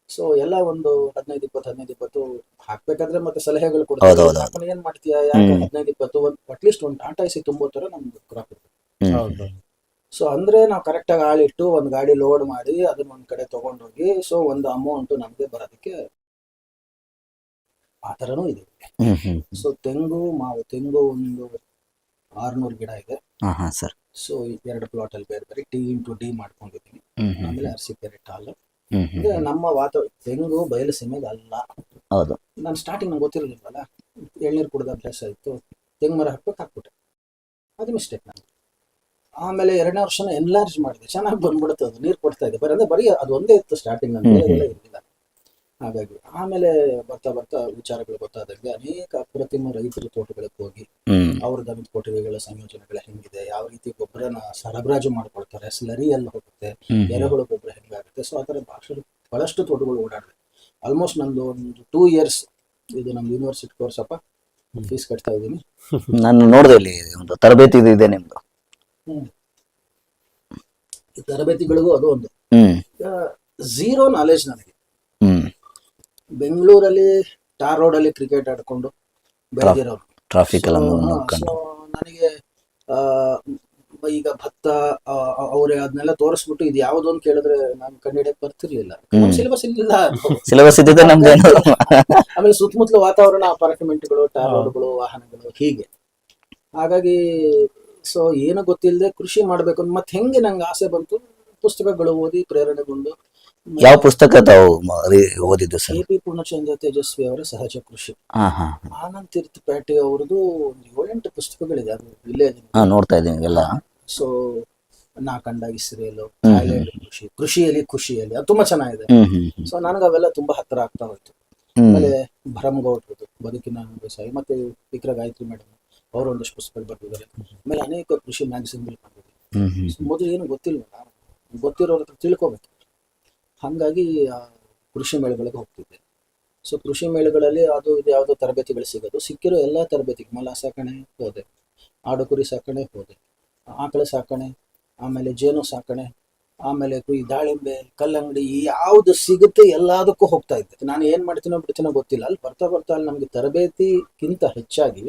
ಸೊ ಎಲ್ಲ ಒಂದು 15-20 ಹಾಕ್ಬೇಕಾದ್ರೆ ಮತ್ತೆ ಸಲಹೆಗಳು ಕೊಡ್ತಾರೆ. ಏನ್ ಮಾಡ್ತೀಯಾ, ಯಾಕೆ 15-20 ಅಟ್ಲೀಸ್ಟ್ ಒಂದು ಟಾಟಾ ಎಸಿ ತುಂಬೋ ತರ ನಮ್ದು ಕ್ರಾಪ್ ಇರುತ್ತೆ. ಸೊ ಅಂದ್ರೆ ನಾವು ಕರೆಕ್ಟ್ ಆಗಿ ಆಳಿಟ್ಟು ಒಂದು ಗಾಡಿ ಲೋಡ್ ಮಾಡಿ ಅದನ್ನ ಒಂದ್ ಕಡೆ ತಗೊಂಡೋಗಿ ಸೊ ಒಂದು ಅಮೌಂಟ್ ನಮ್ಗೆ ಬರೋದಕ್ಕೆ ಆ ತರನೂ ಇದೆ. ಸೊ ತೆಂಗು ಒಂದು 600 ಗಿಡ ಇದೆ. ಸೊ 2 ಪ್ಲಾಟ್ ಅಲ್ಲಿ ಬೇರೆ ಬೇರೆ T*D ಮಾಡ್ಕೊಂಡಿದ್ದೀನಿ. ಆಮೇಲೆ ಅರಸೀಕೆರೆ ಟಾಲ್. ನಮ್ಮ ತೆಂಗು ಬಯಲು ಸೀಮೆಗೆ ಅಲ್ಲ. ನಾನು ಸ್ಟಾರ್ಟಿಂಗ್ ನಂಗೆ ಗೊತ್ತಿರಲಿಲ್ಲಲ್ಲ, ಎಳ್ನೀರು ಕುಡ್ದ ಅಭ್ಯಾಸ ಇತ್ತು, ತೆಂಗು ಮರ ಹಾಕ್ಬಿಟ್ಟೆ. ಅದು ಮಿಸ್ಟೇಕ್ ನಂಗೆ. ಆಮೇಲೆ 2ನೇ ವರ್ಷನ ಎನ್ಲಾರ್ಜ್ ಮಾಡಿದೆ, ಚೆನ್ನಾಗಿ ಬಂದ್ಬಿಡುತ್ತೆ, ಅದು ನೀರು ಕೊಡ್ತಾ ಇದೆ. ಬರೀ ಅದು ಒಂದೇ ಇತ್ತು ಸ್ಟಾರ್ಟಿಂಗ್, ಅಂದ್ರೆ ಇರಲಿಲ್ಲ. ಹಾಗಾಗಿ ಆಮೇಲೆ ಬರ್ತಾ ವಿಚಾರಗಳು ಗೊತ್ತಾದಂಗೆ ಅನೇಕ ಅಪ್ರತಿಮ ರೈತರ ತೋಟಗಳಿಗೆ ಹೋಗಿ ಅವ್ರ ದನದ ಕೊಟ್ಟಿಗೆಗಳ ಸಂಯೋಜನೆಗಳು ಹೆಂಗಿದೆ, ಯಾವ ರೀತಿ ಗೊಬ್ಬರನ ಸರಬರಾಜು ಮಾಡ್ಕೊಳ್ತಾರೆ, ಸ್ಲರಿ ಎಲ್ಲಿ ಹೋಗುತ್ತೆ, ಎರೆಹುಳು ಗೊಬ್ಬರ ಹೆಂಗಾಗುತ್ತೆ. ಸೊ ಆ ಥರ ಬಹಳಷ್ಟು ತೋಟಗಳು ಓಡಾಡಿದೆ. ಆಲ್ಮೋಸ್ಟ್ ನಂದು ಒಂದು 2 years ಇದು ನಮ್ದು ಯೂನಿವರ್ಸಿಟಿ ಕೋರ್ಸ್ ಅಪ್ಪ, ಫೀಸ್ ಕಟ್ತಾ ಇದ್ದೀನಿ. ನಾನು ನೋಡಿದೆ ಇಲ್ಲಿ ಒಂದು ತರಬೇತಿ ಇದೆ ನಿಮ್ದು. ಈ ತರಬೇತಿಗಳಿಗೂ ಅದು ಒಂದು ಝೀರೋ ನಾಲೆಜ್ ನನಗೆ. ಬೆಂಗಳೂರಲ್ಲಿ ಟಾರ್ ರೋಡ್ ಅಲ್ಲಿ ಕ್ರಿಕೆಟ್ ಆಡ್ಕೊಂಡು ಬೆಳೆದಿರೋರು, ಟ್ರಾಫಿಕ್ ಎಲ್ಲ ನನಗೆ ಈಗ ಭತ್ತ ಅವ್ರೆ ಅದನ್ನೆಲ್ಲ ತೋರಿಸ್ಬಿಟ್ಟು ಇದು ಯಾವ್ದು ಅಂತ ಕೇಳಿದ್ರೆ ನಾನು ಕಂಡಿಡಿಯಕ್ ಬರ್ತಿರ್ಲಿಲ್ಲ. ಸಿಲೆಬಸ್ ಇಲ್ಲ, ಸಿಲೆಬಸ್ ಇದ್ದಿದ್ದೆ ನಮ್ದು. ಆಮೇಲೆ ಸುತ್ತಮುತ್ತಲ ವಾತಾವರಣ, ಅಪಾರ್ಟ್ಮೆಂಟ್ಗಳು, ಟಾರ್ ರೋಡ್ಗಳು, ವಾಹನಗಳು ಹೀಗೆ. ಹಾಗಾಗಿ ಸೊ ಏನು ಗೊತ್ತಿಲ್ಲದೆ ಕೃಷಿ ಮಾಡ್ಬೇಕು ಅಂತ ಮತ್ತೆ ಹೆಂಗೆ ನಂಗೆ ಆಸೆ ಬಂತು, ಪುಸ್ತಕಗಳು ಓದಿ ಪ್ರೇರಣೆಗೊಂಡು. ಯಾವ ಪುಸ್ತಕ ತಾವು ಓದಿದ್ದು ಸರ್? KP ಪೂರ್ಣಚಂದ್ರ ತೇಜಸ್ವಿ ಅವರ ಸಹಜ ಕೃಷಿ, ಆನಂದ್ ತೀರ್ಥಪೇಟೆ ಅವ್ರದ್ದು 7-8 ಪುಸ್ತಕಗಳಿದೆ. ಅದು ಇಲ್ಲೇ ನೋಡ್ತಾ ಇದ್ದೀನಿ ಎಲ್ಲ. ಸೊ ನಾ ಕಂಡ ಇಸ್ರೇಲು, ಥಾಯ್ಲೆಂಡ್ ಕೃಷಿಯಲ್ಲಿ ಖುಷಿಯಲ್ಲಿ, ಅದು ತುಂಬಾ ಚೆನ್ನಾಗಿದೆ. ಸೊ ನನಗೆ ಅವೆಲ್ಲ ತುಂಬಾ ಹತ್ತಿರ ಆಗ್ತಾ ಹೋಯ್ತು. ಆಮೇಲೆ ಭರಮಗೌಡ್ರದ್ದು ಬದುಕಿನ ಬೇಸಾಯ, ಮತ್ತೆ ವಿಕ್ರ ಗಾಯತ್ರಿ ಮೇಡಮ್ ಅವರು ಒಂದಷ್ಟು ಪುಸ್ತಕ ಬರ್ತಿದ್ದಾರೆ. ಆಮೇಲೆ ಅನೇಕ ಕೃಷಿ ಮ್ಯಾಗಝಿನ್ ಬಂದಿದೆ. ಮೊದಲು ಏನು ಗೊತ್ತಿಲ್ವಲ್ಲ, ಗೊತ್ತಿರೋರ ಹತ್ರ ತಿಳ್ಕೊಬೇಕು. ಹಾಗಾಗಿ ಕೃಷಿ ಮೇಳಗಳಿಗೆ ಹೋಗ್ತಿದ್ದೆ. ಸೊ ಕೃಷಿ ಮೇಳಗಳಲ್ಲಿ ಅದು ಇದು ಯಾವುದೋ ತರಬೇತಿಗಳು ಸಿಗೋದು, ಸಿಕ್ಕಿರೋ ಎಲ್ಲ ತರಬೇತಿಗೆ ಮೊಲ ಸಾಕಣೆ ಹೋದೆ, ಆಡು ಕುರಿ ಸಾಕಣೆ ಹೋದೆ, ಆಕಳ ಸಾಕಣೆ, ಆಮೇಲೆ ಜೇನು ಸಾಕಣೆ, ಆಮೇಲೆ ಈ ದಾಳಿಂಬೆ, ಕಲ್ಲಂಗಡಿ, ಯಾವ್ದು ಸಿಗುತ್ತೆ ಎಲ್ಲದಕ್ಕೂ ಹೋಗ್ತಾ ಇದ್ದೆ. ನಾನು ಏನ್ ಮಾಡ್ತೀನೋ ಬಿಡ್ತೀನೋ ಗೊತ್ತಿಲ್ಲ. ಅಲ್ಲಿ ಬರ್ತಾ ಬರ್ತಾ ಅಲ್ಲಿ ನಮ್ಗೆ ತರಬೇತಿಗಿಂತ ಹೆಚ್ಚಾಗಿ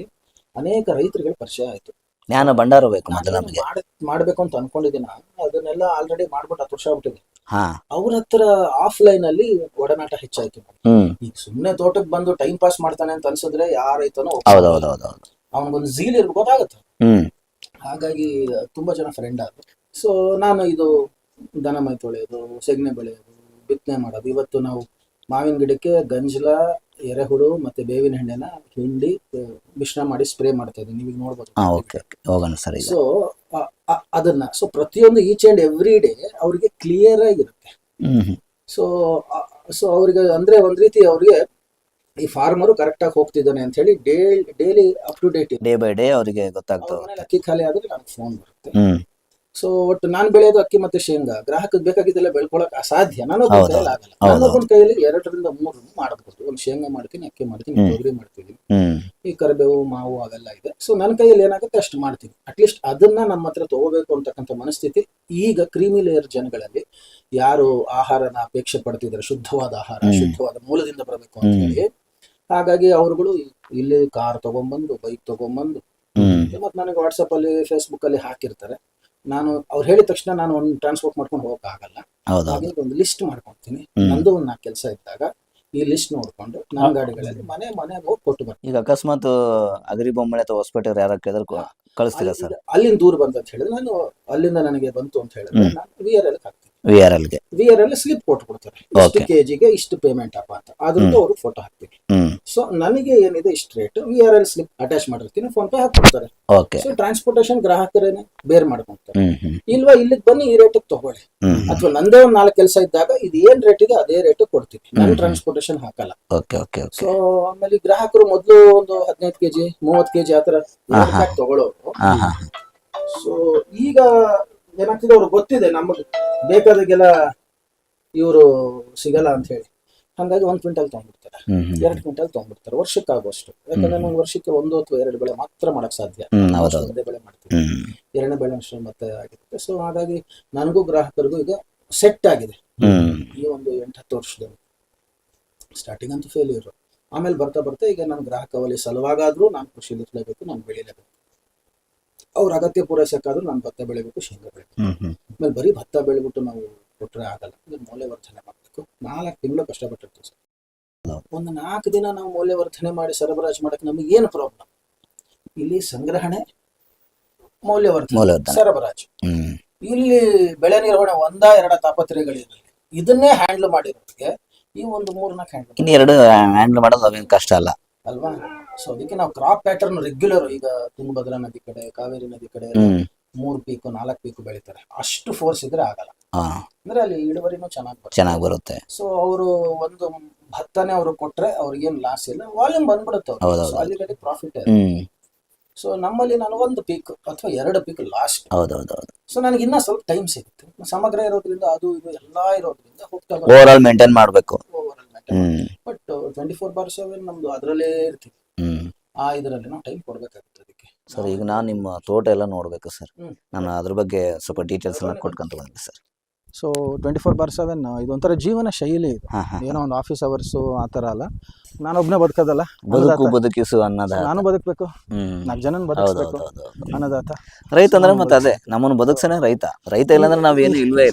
ಅನೇಕ ರೈತರುಗಳ ಪರಿಚಯ ಆಯ್ತು. ಜ್ಞಾನ ಭಂಡಾರ ಬೇಕು ಮೊದಲು ನಾನೇನು ನಮಗೆ. ಮಾಡ್ಬೇಕು ಅಂತ ಅನ್ಕೊಂಡಿದ್ದೀನಿ. ಅದನ್ನೆಲ್ಲ ಆಲ್ರೆಡಿ ಮಾಡ್ಬಿಟ್ಟು 10 ವರ್ಷ ಆಗ್ಬಿಟ್ಟಿದೆ. ಹಾ. ಅವ್ರ ಹತ್ರ ಆಫ್ಲೈನ್ ಅಲ್ಲಿ ಒಡನಾಟ ಹೆಚ್ಚಾಯ್ತು. ಹ್ಮ್. ಈಗ ಸುಮ್ನೆ ತೋಟಕ್ಕೆ ಬಂದು ಟೈಮ್ ಪಾಸ್ ಮಾಡ್ತಾನೆ ಅಂತ ಅನ್ಸಿದ್ರೆ ಯಾರ ರೈತನೋ ಹೌದೌದೌದು. ಅವನಿಗೊಂದು ಝೀಲ್ ಇರ್ಬೇಕು, ಗೊತ್ತಾಗುತ್ತೆ. ಹ್ಮ್. ಹಾಗಾಗಿ ತುಂಬಾ ಜನ ಫ್ರೆಂಡ್ ಆದ್ರು. ಸೊ ನಾನು ಇದು ದನ ಮೈ ತೊಳೆಯೋದು, ಸೆಗಣಿ ಬೆಳೆಯೋದು, ಬಿತ್ತನೆ ಮಾಡೋದು. ಇವತ್ತು ನಾವು ಮಾವಿನ ಗಿಡಕ್ಕೆ ಗಂಜಲ, ಎರೆಹುಳು ಮತ್ತೆ ಬೇವಿನ ಎಣ್ಣೆನ ಹಿಂಡಿ ಮಿಶ್ರಣ ಮಾಡಿ ಸ್ಪ್ರೇ ಮಾಡ್ತಾ ಇದ್ದೀನಿ. ನೀವು ನೋಡ್ಬೋದು. ಹಾ, ಓಕೆ ಹೋಗೋಣ ಸರ್ ಈಗ. ಸೊ ಅದನ್ನ ಪ್ರತಿಯೊಂದು ಈಚ್ ಅಂಡ್ ಎವ್ರಿ ಡೇ ಅವ್ರಿಗೆ ಕ್ಲಿಯರ್ ಆಗಿರುತ್ತೆ. ಹ್ಮ್. ಸೊ ಅವ್ರಿಗೆ ಅಂದ್ರೆ ಒಂದ್ ರೀತಿ ಅವ್ರಿಗೆ ಈ ಫಾರ್ಮರು ಕರೆಕ್ಟ್ ಆಗಿ ಹೋಗ್ತಿದ್ದಾನೆ ಅಂತ ಹೇಳಿ daily up to date day by day ಅವರಿಗೆ ಗೊತ್ತಾಗ್ತಾ ಅವ್ರ ಮನೇಲಿ ಅಕ್ಕಿ ಖಾಲಿ ಆದ್ರೆ ನನಗೆ ಫೋನ್ ಬರುತ್ತೆ. ಹ್ಮ್. ಸೊ ಒಟ್ಟು ನಾನು ಬೆಳೆಯೋದು ಅಕ್ಕಿ ಮತ್ತೆ ಶೇಂಗಾ. ಗ್ರಾಹಕಕ್ಕೆ ಬೇಕಾಗಿದ್ದೆಲ್ಲ ಬೆಳ್ಕೊಳಕ್ ಅಸಾಧ್ಯ. ನಾನು ಹೌದು, ಆಗಲ್ಲ. ಹೌದು. ನನ್ನೊಬ್ಬನ ಕೈಯಲ್ಲಿ 2 ರಿಂದ 3 ಮಾಡಬಹುದು. ಒಂದು ಶೇಂಗಾ ಮಾಡ್ತೀನಿ, ಅಕ್ಕಿ ಮಾಡ್ತೀನಿ, ತೊಗರಿ ಮಾಡ್ತೀನಿ, ಹ್ಮ್. ಈ ಕರಿಬೇವು, ಮಾವು ಅವೆಲ್ಲ ಇದೆ. ಸೊ ನನ್ನ ಕೈಯಲ್ಲಿ ಏನಾಗುತ್ತೆ ಅಷ್ಟು ಮಾಡ್ತೀನಿ. ಅಟ್ಲೀಸ್ಟ್ ಅದನ್ನ ನಮ್ಮ ಹತ್ರ ತಗೋಬೇಕು ಅಂತಕ್ಕಂಥ ಮನಸ್ಥಿತಿ ಈಗ ಕ್ರೀಮಿ ಲೇಯರ್ ಜನಗಳಲ್ಲಿ ಯಾರು ಆಹಾರನ ಅಪೇಕ್ಷೆ ಪಡ್ತಿದ್ದಾರೆ, ಶುದ್ಧವಾದ ಆಹಾರ, ಶುದ್ಧವಾದ ಮೂಲದಿಂದ ಬರಬೇಕು ಅಂತ ಹೇಳಿ. ಹಾಗಾಗಿ ಅವರುಗಳು ಇಲ್ಲಿ ಕಾರ್ ತಗೊಂಡ್ಬಂದು, ಬೈಕ್ ತಗೊಂಡ್ಬಂದು ಮತ್ತೆ ನನಗೆ ವಾಟ್ಸಪ್ ಅಲ್ಲಿ, ಫೇಸ್ಬುಕ್ ಅಲ್ಲಿ ಹಾಕಿರ್ತಾರೆ. ನಾನು ಅವ್ರು ಹೇಳಿದ ತಕ್ಷಣ ನಾನು ಒಂದು ಟ್ರಾನ್ಸ್ಪೋರ್ಟ್ ಮಾಡ್ಕೊಂಡು ಹೋಗಕ್ ಆಗಲ್ಲ. ಹಾಗಾಗಿ ಒಂದು ಲಿಸ್ಟ್ ಮಾಡ್ಕೊಳ್ತೀನಿ. ನಂದು ಒಂದು 4 ಕೆಲಸ ಇದ್ದಾಗ ಈ ಲಿಸ್ಟ್ ನೋಡ್ಕೊಂಡು ನನ್ನ ಗಾಡಿಗಳಲ್ಲಿ ಮನೆಗೆ ಹೋಗಿ ಕೊಟ್ಟು ಬರ್ತೀನಿ. ಈಗ ಅಕಸ್ಮಾತ್ ಅಗರಿ ಬೊಮ್ಮಳೆ ಅಥವಾ ಹೊಸಪೇಟೆ ಯಾರು ಕೇಳಿದ್ರೆ ಕಳಿಸ್ತೀರಾ ಸರ್? ಅಲ್ಲಿಂದ ದೂರ ಬಂತು ಅಂತ ಹೇಳಿದ್ರೆ ನಾನು ಅಲ್ಲಿಂದ ನನಗೆ ಬಂತು ಅಂತ ಹೇಳಿದ್ರೆ ನಾನು VRL ಹಾಕ್ತೀನಿ. VRL ಗೆ VRL ಸ್ಲಿಪ್ ಕೊಟ್ಬಿಡ್ತಾರೆ. ಇಷ್ಟು ಕೆಜಿಗೆ ಇಷ್ಟು ಪೇಮೆಂಟ್ ಅಪ್ಪ ಅಂತ. ಅದ್ರದ್ದು ಅವರು ಫೋಟೋ ಹಾಕ್ತೀನಿ. ಸೊ ನನಗೆ ಏನಿದೆ ಇಷ್ಟು ರೇಟ್ VRL ಸ್ಲಿಪ್ ಅಟ್ಯಾಚ್ ಮಾಡಿರ್ತೀನಿ, ಫೋನ್ ಪೇ ಹಾಕ್ಬಿಡ್ತಾರೆ. ಸೊ ಟ್ರಾನ್ಸ್ಪೋರ್ಟೇಷನ್ ಗ್ರಾಹಕರೇನೆ ಬೇರೆ ಮಾಡ್ಕೊಂತಾರೆ. ಇಲ್ವಾ ಇಲ್ಲಿಗೆ ಬನ್ನಿ ಈ ರೇಟ್ ತಗೊಳ್ಳಿ, ಅಥವಾ ನಂದೇ ಒಂದು 4 ಕೆಲಸ ಇದ್ದಾಗ ಇದು ಏನ್ ರೇಟ್ ಇದೆ ಅದೇ ರೇಟ್ ಕೊಡ್ತೀನಿ. ನಾನು ಟ್ರಾನ್ಸ್ಪೋರ್ಟೇಷನ್ ಹಾಕಲ್ಲ. ಸೊ ಆಮೇಲೆ ಗ್ರಾಹಕರು ಮೊದಲು ಒಂದು 15 ಕೆಜಿ 30 ಕೆಜಿ ಆತರ ತಗೊಳ್ಳೋರು. ಸೊ ಈಗ ಏನಾಗ್ತಿದೆ, ಅವ್ರಿಗೆ ಗೊತ್ತಿದೆ ನಮಗೆ ಬೇಕಾದಾಗೆಲ್ಲ ಇವರು ಸಿಗಲ್ಲ ಅಂತ ಹೇಳಿ. ಹಂಗಾಗಿ 1 ಕ್ವಿಂಟಲ್ ತಗೊಂಡ್ಬಿಡ್ತಾರೆ, 2 ಕ್ವಿಂಟಲ್ ತಗೊಂಡ್ಬಿಡ್ತಾರೆ ವರ್ಷಕ್ಕಾಗುವಷ್ಟು. ಯಾಕಂದ್ರೆ ನಾನು ವರ್ಷಕ್ಕೆ 1 ಅಥವಾ 2 ಬೆಳೆ ಮಾತ್ರ ಮಾಡಕ್ ಸಾಧ್ಯ. ಒಂದೇ ಬೆಳೆ ಮಾಡ್ತೀನಿ, 2ನೇ ಬೆಳೆ ಅಷ್ಟೇ ಮತ್ತೆ ಆಗಿರುತ್ತೆ. ಸೊ ಹಾಗಾಗಿ ನನಗೂ ಗ್ರಾಹಕರಿಗೂ ಈಗ ಸೆಟ್ ಆಗಿದೆ ಈ ಒಂದು 8-10 ವರ್ಷದಲ್ಲಿ. ಸ್ಟಾರ್ಟಿಂಗ್ ಅಂತೂ ಫೇಲ್ಯೂರ್, ಆಮೇಲೆ ಬರ್ತಾ ಬರ್ತಾ ಈಗ ನನ್ನ ಗ್ರಾಹಕ ವಲಯ ಸಲುವಾಗಾದ್ರೂ ನಾನು ಕೃಷಿ ಇರಲೇಬೇಕು, ನಾನು ಬೆಳಿಲೇಬೇಕು. ಅವ್ರ ಅಗತ್ಯ ಪೂರೈಸಕ್ಕಾದ್ರೂ ನಾನು ಭತ್ತ ಬೆಳಿಬೇಕು, ಶೇಂಗಾ ಬೆಳಿಬೇಕು. ಆಮೇಲೆ ಬರೀ ಭತ್ತ ಬೆಳಿಬಿಟ್ಟು ನಾವು ಕೊಟ್ರೆ ಆಗಲ್ಲ. ಮೌಲ್ಯವರ್ಧನೆ ಮಾಡಬೇಕು. 4 ತಿಂಗಳು ಕಷ್ಟಪಟ್ಟಿರ್ತೀವಿ ಸರ್. ಒಂದು 4 ದಿನ ನಾವು ಮೌಲ್ಯವರ್ಧನೆ ಮಾಡಿ ಸರಬರಾಜು ಮಾಡಕ್ಕೆ ನಮಗೆ ಏನು ಪ್ರಾಬ್ಲಮ್? ಇಲ್ಲಿ ಸಂಗ್ರಹಣೆ, ಮೌಲ್ಯವರ್ಧನೆ, ಸರಬರಾಜು. ಇಲ್ಲಿ ಬೆಳೆ ನಿರ್ವಹಣೆ 1-2 ತಾಪತ್ರೆಗಳಿರಲಿ. ಇದನ್ನೇ ಹ್ಯಾಂಡಲ್ ಮಾಡಿರೋರಿಗೆ ಈ ಒಂದು 3-4 ಹ್ಯಾಂಡಲ್ ಮಾಡೋದು ಅವೇನು ಕಷ್ಟ ಅಲ್ಲ ಅಲ್ವಾ? ಸೊ ಅದಕ್ಕೆ ನಾವು ಕ್ರಾಪ್ ಪ್ಯಾಟರ್ನ್ ರೆಗ್ಯುಲರ್, ಈಗ ತುಂಗಭದ್ರಾ ನದಿ ಕಡೆ, ಕಾವೇರಿ ನದಿ ಕಡೆ 3 ಪೀಕು 4 ಪೀಕು ಬೆಳಿತಾರೆ. ಅಷ್ಟು ಫೋರ್ಸ್ ಇದ್ರೆ ಆಗಲ್ಲ. ಅಂದ್ರೆ ಅಲ್ಲಿ ಇಳುವರಿನೂ ಚೆನ್ನಾಗಿ ಬರುತ್ತೆ. ಸೊ ಅವರು ಒಂದು ಭತ್ತನೇ ಅವ್ರು ಕೊಟ್ರೆ ಅವ್ರಿಗೇನು ಲಾಸ್ ಇಲ್ಲ, ವಾಲ್ಯೂಮ್ ಬಂದ್ಬಿಡುತ್ತೆ ಅವ್ರಿಗೆ. ಅಲ್ಲಿ ಪ್ರಾಫಿಟ್. ಸೊ ನಮ್ಮಲ್ಲಿ ನಾನು 1 ಪೀಕ್ ಅಥವಾ 2 ಪೀಕ್ ಲಾಸ್ಟ್. ಸೊ ನನಗೆ ಇನ್ನ ಸ್ವಲ್ಪ ಟೈಮ್ ಸಿಗುತ್ತೆ. ಸಮಗ್ರ ಇರೋದ್ರಿಂದ ಅದು ಇದು ಎಲ್ಲಾ ಇರೋದ್ರಿಂದ ಹೋಗ್ತಾ ಓವರ್ ಆಲ್ ಮೇಂಟೈನ್ ಮಾಡಬೇಕು. ಬಟ್ 24/7 ನಮ್ದು ಅದರಲ್ಲೇ ಇರ್ತೀವಿ. ಇದರಲ್ಲಿ ನಾವು ಟೈಮ್ ಕೊಡ್ಬೇಕಾಗುತ್ತೆ ಅದಕ್ಕೆ. ಸರ್ ಈಗ ನಾನು ನಿಮ್ಮ ತೋಟ ಎಲ್ಲ ನೋಡ್ಬೇಕು ಸರ್. ನಾನು ಅದ್ರ ಬಗ್ಗೆ ಸ್ವಲ್ಪ ಡೀಟೇಲ್ಸ್ ಎಲ್ಲ ಕೊಟ್ಕೊಂತ ಬಂದೆ ಸರ್. ಸೊ 24/7 ಇದೊಂಥರ ಜೀವನ ಶೈಲಿ ಇದು. ಏನೋ ಒಂದು ಆಫೀಸ್ ಅವರ್ಸು ಆ ಥರ ಅಲ್ಲ. ನಾನೊಬ್ಬನೇ ಬದುಕೋದಲ್ಲ, ಬದುಕಿಸು ಅನ್ನೋದ. ನಾನು ಬದುಕಬೇಕು, 4 ಜನನ ಬದುಕಬೇಕು ಅನ್ನೋದಾತ. ರೈತ ಅಂದ್ರೆ ಮತ್ತೆ ಅದೇ ನಮ್ಮನ್ನು ಬದುಕ್ಸನೇ ರೈತ. ರೈತ ಇಲ್ಲಾಂದ್ರೆ ನಾವೇನು ಇಲ್ವೇ ಇಲ್ಲ.